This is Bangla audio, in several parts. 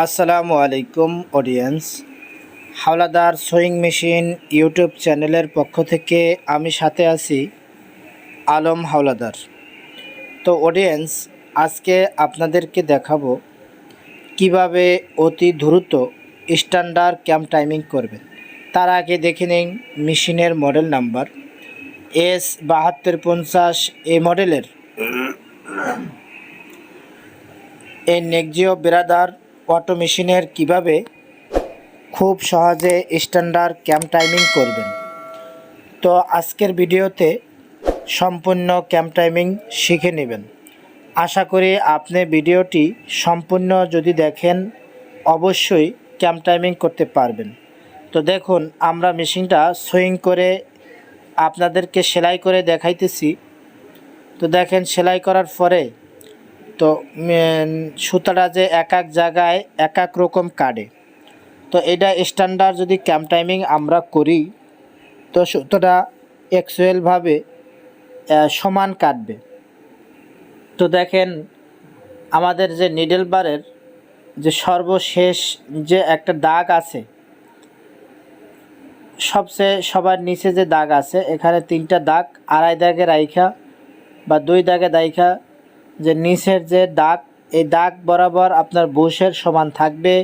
আসসালামু আলাইকুম audience. Howlader sewing machine YouTube চ্যানেলের পক্ষ থেকে আমি সাথে আছি আলম হাওলাদার। তো অডিয়েন্স, আজকে আপনাদেরকে দেখাবো কিভাবে অতি দ্রুত স্ট্যান্ডার্ড ক্যাম্প টাইমিং করবেন। তার আগে দেখে নিন মেশিনের মডেল নাম্বার S7250 এই মডেলের এই নেক্সিও ব্রাদার অটো মেশিনের কিভাবে খুব সহজে স্ট্যান্ডার্ড ক্যাম্প টাইমিং করবেন। তো আজকের ভিডিওতে সম্পূর্ণ ক্যাম্প টাইমিং শিখে নেবেন। আশা করি আপনি ভিডিওটি সম্পূর্ণ যদি দেখেন অবশ্যই ক্যাম্প টাইমিং করতে পারবেন। তো দেখুন, আমরা মেশিনটা সুইং করে আপনাদেরকে সেলাই করে দেখাইতেছি। তো দেখেন, সেলাই করার পরে তো সুতাটা যে এক এক জায়গায় এক এক রকম কাটে। তো এটা স্ট্যান্ডার্ড যদি ক্যাম্প টাইমিং আমরা করি তো সুতোটা অ্যাকচুয়ালভাবে সমান কাটবে। তো দেখেন, আমাদের যে নিডল বারের যে সর্বশেষ যে একটা দাগ আছে, সবার নিচে যে দাগ আছে, এখানে 3টা দাগ আড়াই দাগে রাইখা বা 2 দাগে রাইখা যে নিচের যে দাগ, এই দাগ বরাবর আপনার বুশের সমান থাকবে।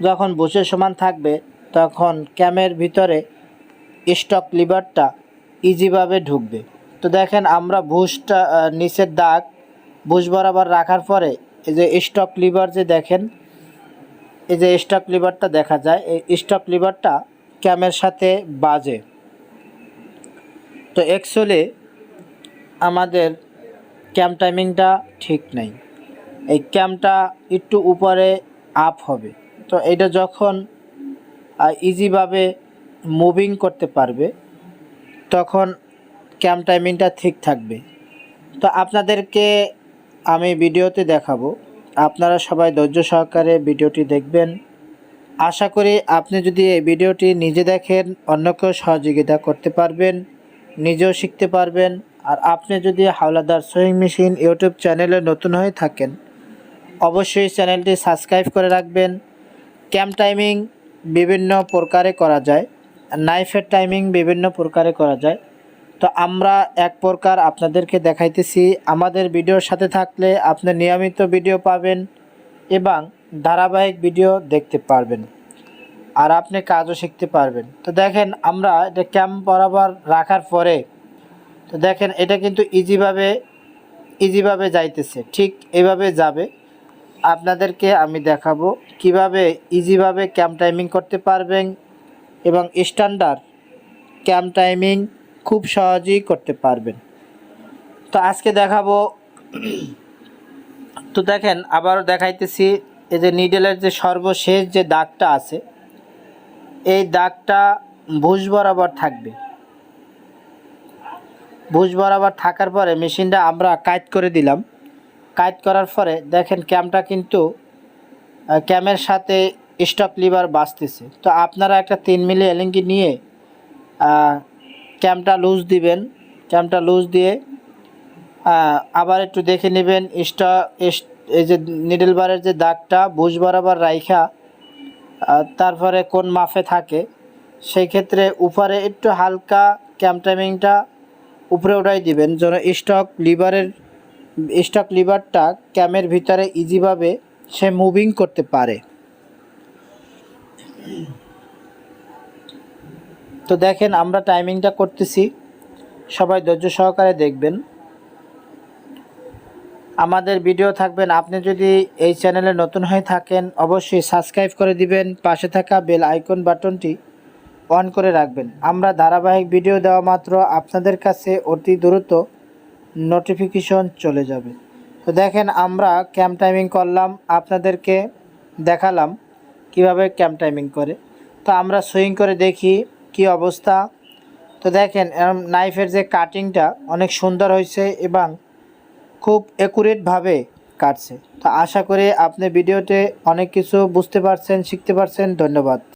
যখন বুশের সমান থাকবে তখন ক্যামের ভিতরে স্টক লিভারটা ইজিভাবে ঢুকবে। তো দেখেন, আমরা বুশটা নিচের দাগ বুশ বরাবর রাখার পরে এই যে স্টক লিভার যে দেখেন, এই যে স্টক লিভারটা দেখা যায়, এই স্টক লিভারটা ক্যামের সাথে বাজে। তো অ্যাকচুয়ালি আমাদের ক্যাম্প টাইমিংটা ঠিক নাই। এই ক্যাম্পটা একটু উপরে আপ হবে। তো এটা যখন ইজিভাবে মুভিং করতে পারবে তখন ক্যাম্প টাইমিংটা ঠিক থাকবে। তো আপনাদেরকে আমি ভিডিওতে দেখাবো, আপনারা সবাই ধৈর্য সহকারে ভিডিওটি দেখবেন। আশা করি আপনি যদি এই ভিডিওটি নিজে দেখেন অন্যকেও সহযোগিতা করতে পারবেন, নিজেও শিখতে পারবেন। আর আপনি যদি হাওলাদার সুইং মেশিন ইউটিউব চ্যানেলে নতুন হয়ে থাকেন অবশ্যই চ্যানেলটি সাবস্ক্রাইব করে রাখবেন। ক্যাম্প টাইমিং বিভিন্ন প্রকারে করা যায়, নাইফের টাইমিং বিভিন্ন প্রকারে করা যায়। তো আমরা এক প্রকার আপনাদেরকে দেখাইতেছি। আমাদের ভিডিওর সাথে থাকলে আপনি নিয়মিত ভিডিও পাবেন এবং ধারাবাহিক ভিডিও দেখতে পারবেন, আর আপনি কাজও শিখতে পারবেন। তো দেখেন, আমরা এটা ক্যাম্প বরাবর রাখার পরে তো দেখেন এটা কিন্তু ইজিভাবে যাইতেছে, ঠিক এভাবে যাবে। আপনাদেরকে আমি দেখাবো কিভাবে ইজিভাবে ক্যাম্প টাইমিং করতে পারবেন এবং স্ট্যান্ডার্ড ক্যাম্প টাইমিং খুব সহজেই করতে পারবেন। তো আজকে দেখাবো। তো দেখেন, আবারও দেখাইতেছি, এই যে নিডেলের যে সর্বশেষ যে দাগটা আছে, এই দাগটা বুশ বরাবর থাকবে। বুশ বরাবর থাকার পরে মেশিনটা আমরা কাট করে দিলাম। কাট করার পরে দেখেন ক্যামটা কিন্তু ক্যামের সাথে স্টক লিভার বাজতেছে। তো আপনারা একটা 3 মিলি এলিঙ্গি নিয়ে ক্যামটা লুজ দিবেন। ক্যামটা লুজ দিয়ে আবার একটু দেখে নেবেন এই যে নিডল বারের যে দাগটা বুশ বরাবর রাইখা তারপরে কোন মাপে থাকে, সেই ক্ষেত্রে উপরে একটু হালকা ক্যাম্প টাইমিংটা উপরে উঠাই দিবেন যেন স্টক লিভারটা ক্যামের ভিতরে ইজিভাবে সে মুভিং করতে পারে। তো দেখেন, আমরা টাইমিংটা করতেছি, সবাই ধৈর্য সহকারে দেখবেন। আমাদের ভিডিও থাকবেন। আপনি যদি এই চ্যানেলে নতুন হয়ে থাকেন অবশ্যই সাবস্ক্রাইব করে দিবেন, পাশে থাকা বেল আইকন বাটনটি অন করে রাখবেন। আমরা ধারাবাহিক ভিডিও দেওয়া মাত্র আপনাদের কাছে অতি দ্রুত নোটিফিকেশন চলে যাবে। তো দেখেন, আমরা ক্যাম্প টাইমিং করলাম, আপনাদেরকে দেখালাম কিভাবে ক্যাম্প টাইমিং করে। তো আমরা সুইং করে দেখি কি অবস্থা। তো দেখেন, নাইফের যে কাটিংটা অনেক সুন্দর হয়েছে এবং খুব অ্যাকুরেটভাবে কাটছে। তো আশা করি আপনি ভিডিওতে অনেক কিছু বুঝতে পারছেন, শিখতে পারছেন। ধন্যবাদ।